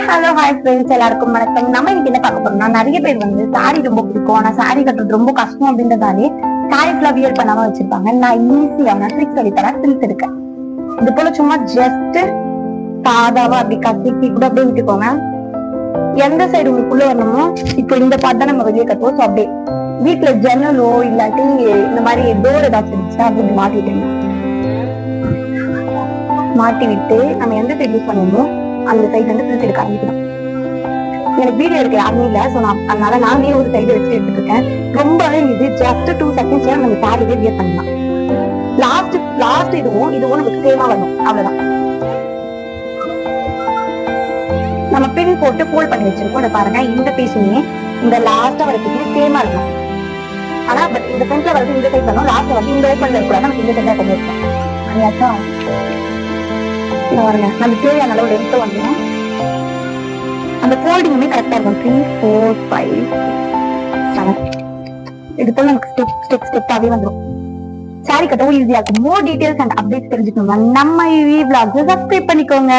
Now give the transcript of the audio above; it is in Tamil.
ஹலோ ஹாய் ஃப்ரெண்ட்ஸ், எல்லாருக்கும் வணக்கம். நம்ம இன்னைக்கு என்ன பார்க்க போறோம்னா, நிறைய பேர் வந்து சாரி ரொம்ப பிடிக்கும், ஆனா சாரி கட்டுறது ரொம்ப கஷ்டம் அப்படின்றதாலே சாரீஸ்லாம் வியர் பண்ணாம வச்சிருப்பாங்க. நான் ஈஸியான ட்ரிக் சொல்லி தரேன், ட்ரிக்ஸ் இருக்கேன். இது போல சும்மா ஜஸ்ட் சாதாவா அப்படி கட்டிக்கி கூட அப்படியே விட்டுக்கோங்க. எந்த சைடு உங்களுக்குள்ள வரணுமோ, இப்போ இந்த பார்த்து தான் நம்ம வெளியே கட்டுவோம். ஸோ அப்படியே வீட்டுல ஜன்னலோ இல்லாட்டி இந்த மாதிரி டோர் ஏதாச்சும் இருந்துச்சுன்னா அப்படி மாட்டி விட்டு நம்ம எந்த சைடு யூஸ் பண்ணுவோமோ அந்த சைடு வந்து பிரிச்சு எடுக்க ஆரம்பிக்கலாம். எனக்கு வீடியோ எடுக்க யாருமே இல்லை, ஸோ அதனால நானே ஒரு சைடு வச்சு எடுத்துட்டு இருக்கேன். ரொம்பவே இது ஜஸ்ட் 2 seconds நம்ம சாரியே வியர் பண்ணலாம். லாஸ்ட் இதுவும் நமக்கு சேமா வரணும், அவ்வளவுதான். நம்ம பின் போட்டு ஃபோல்ட் பண்ணி வச்சிருக்கோம். அதை பாருங்க, இந்த பீஸுமே இந்த லாஸ்டா வரதுக்கு சேமா இருக்கும். ஆனா பட் இந்த ஃப்ரண்ட்ல வரது இந்த சைட் பண்ணணும், லாஸ்ட்ல வந்து இந்த ஓப்பன்ல இருக்கக்கூடாது, நமக்கு இந்த சைடா கொண்டு இருக்கோம். அதையாச்சா பாருங்க, நம்ம தேவையான அளவு லென்த் வந்துடும். அந்த ஃபோல்டிங்குமே கரெக்டா இருக்கும். 3 4 5 7 இது போல நமக்கு ஸ்டெப்பாவே வந்துடும். சாரி கட்டவும் ஈஸியா இருக்கும். மோர் டீடைல்ஸ் அண்ட் அப்டேட்ஸ் தெரிஞ்சுக்கணும்னா நம்ம வி vlogs சப்ஸ்கிரைப் பண்ணிக்கோங்க.